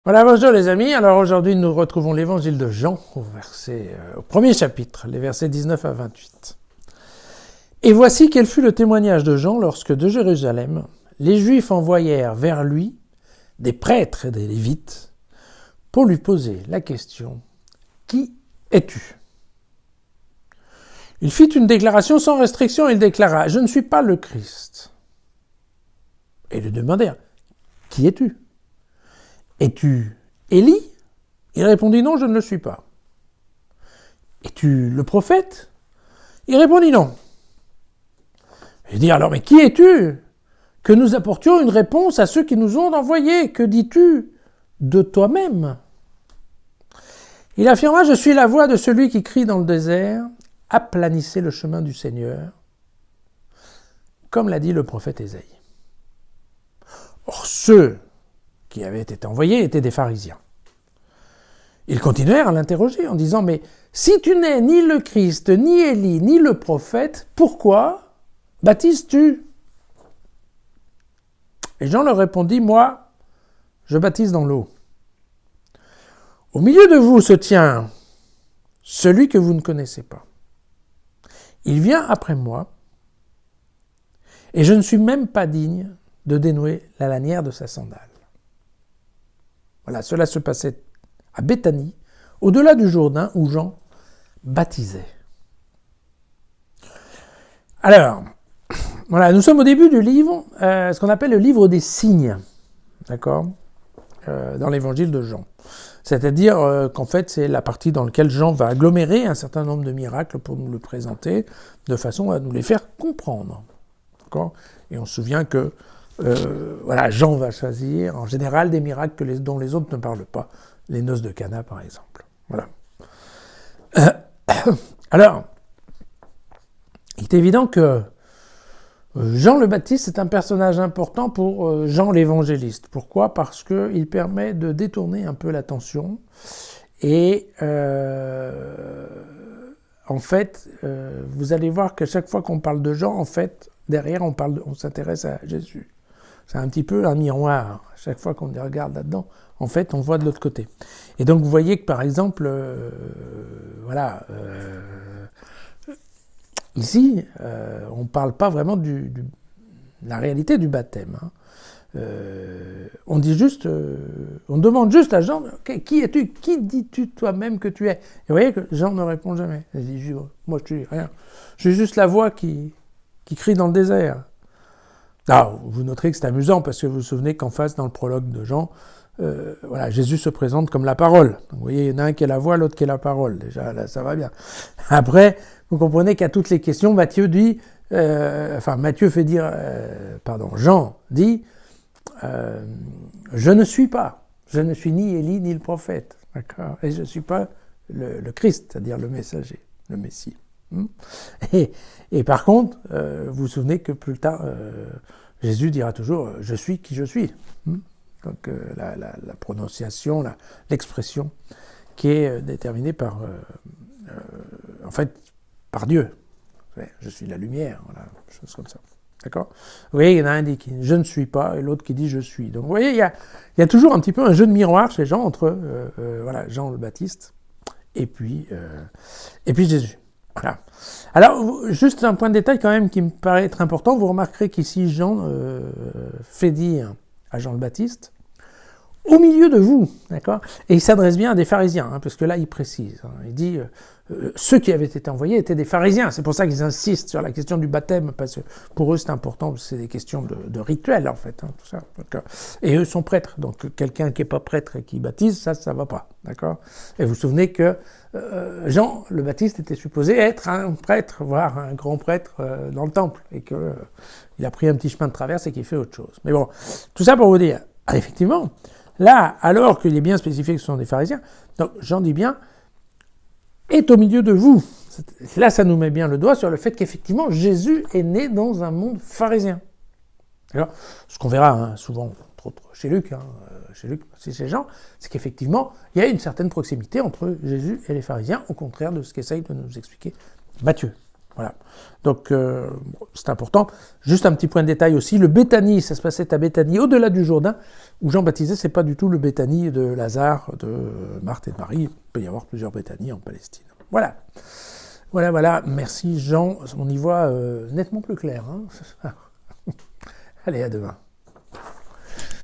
Voilà, bonjour les amis. Alors aujourd'hui, nous retrouvons l'évangile de Jean au premier chapitre, les versets 19 à 28. Et voici quel fut le témoignage de Jean lorsque de Jérusalem, les Juifs envoyèrent vers lui des prêtres et des Lévites pour lui poser la question « Qui es-tu » Il fit une déclaration sans restriction, il déclara « Je ne suis pas le Christ ». Et ils lui demandèrent « Qui es-tu » Es-tu Élie ? Il répondit non, je ne le suis pas. Es-tu le prophète ? Il répondit non. Je dis alors, mais qui es-tu ? Que nous apportions une réponse à ceux qui nous ont envoyés. Que dis-tu de toi-même ? Il affirma, je suis la voix de celui qui crie dans le désert, aplanissez le chemin du Seigneur, comme l'a dit le prophète Ésaïe. Or, ceux qui avaient été envoyés étaient des pharisiens. Ils continuèrent à l'interroger en disant « Mais si tu n'es ni le Christ, ni Élie, ni le prophète, pourquoi baptises-tu » Et Jean leur répondit « Moi, je baptise dans l'eau. Au milieu de vous se tient celui que vous ne connaissez pas. Il vient après moi, et je ne suis même pas digne de dénouer la lanière de sa sandale. » Voilà, cela se passait à Béthanie, au-delà du Jourdain, où Jean baptisait. Alors, voilà, nous sommes au début du livre, ce qu'on appelle le livre des signes, d'accord, dans l'évangile de Jean. C'est-à-dire qu'en fait, c'est la partie dans laquelle Jean va agglomérer un certain nombre de miracles pour nous le présenter, de façon à nous les faire comprendre. D'accord ? Et on se souvient que Jean va choisir en général des miracles dont les autres ne parlent pas. Les noces de Cana, par exemple. Voilà. Alors, il est évident que Jean le Baptiste est un personnage important pour Jean l'évangéliste. Pourquoi ? Parce qu'il permet de détourner un peu l'attention et en fait, vous allez voir qu'à chaque fois qu'on parle de Jean, en fait, derrière on s'intéresse à Jésus. C'est un petit peu un miroir. À chaque fois qu'on regarde là-dedans, en fait, on voit de l'autre côté. Et donc, vous voyez que, par exemple, ici, on ne parle pas vraiment de la réalité du baptême. On dit juste, on demande juste à Jean, okay, qui es-tu ? Qui dis-tu toi-même que tu es ? Et vous voyez que Jean ne répond jamais. Il dit, moi, je dis rien. Je suis juste la voix qui crie dans le désert. Alors, vous noterez que c'est amusant parce que vous vous souvenez qu'en face, dans le prologue de Jean, Jésus se présente comme la parole. Donc, vous voyez, il y en a un qui est la voix, l'autre qui est la parole. Déjà, là, ça va bien. Après, vous comprenez qu'à toutes les questions, Jean dit, je ne suis pas. Je ne suis ni Élie, ni le prophète. D'accord ? Et je ne suis pas le Christ, c'est-à-dire le messager, le Messie. Et par contre, vous vous souvenez que plus tard, Jésus dira toujours « je suis qui je suis ». Donc la prononciation, l'expression qui est déterminée par Dieu. Je suis la lumière, voilà, chose comme ça. D'accord ? Vous voyez, il y en a un qui dit « je ne suis pas » et l'autre qui dit « je suis ». Donc vous voyez, il y a toujours un petit peu un jeu de miroir chez Jean entre Jean le Baptiste et puis Jésus. Voilà. Alors, juste un point de détail quand même qui me paraît être important. Vous remarquerez qu'ici, Jean fait dire à Jean le Baptiste, au milieu de vous, d'accord ? Et il s'adresse bien à des pharisiens, parce que là, il précise. Il dit, ceux qui avaient été envoyés étaient des pharisiens. C'est pour ça qu'ils insistent sur la question du baptême, parce que pour eux, c'est important, c'est des questions de rituel, en fait. Tout ça. Donc, et eux sont prêtres. Donc, quelqu'un qui n'est pas prêtre et qui baptise, ça ne va pas, d'accord ? Et vous vous souvenez que Jean le Baptiste était supposé être un prêtre, voire un grand prêtre dans le temple, et qu'il a pris un petit chemin de traverse et qu'il fait autre chose. Mais bon, tout ça pour vous dire, effectivement, là, alors qu'il est bien spécifié que ce sont des pharisiens, donc Jean dit bien, est au milieu de vous. Là, ça nous met bien le doigt sur le fait qu'effectivement, Jésus est né dans un monde pharisien. Alors, ce qu'on verra souvent, entre autres chez Luc, chez Jean, c'est qu'effectivement, il y a une certaine proximité entre Jésus et les pharisiens, au contraire de ce qu'essaye de nous expliquer Matthieu. Voilà. Donc, c'est important. Juste un petit point de détail aussi, le Béthanie, ça se passait à Béthanie, au-delà du Jourdain, où Jean baptisé, c'est pas du tout le Béthanie de Lazare, de Marthe et de Marie. Il peut y avoir plusieurs Béthanies en Palestine. Voilà. Voilà. Merci Jean. On y voit nettement plus clair. Hein. Allez, à demain.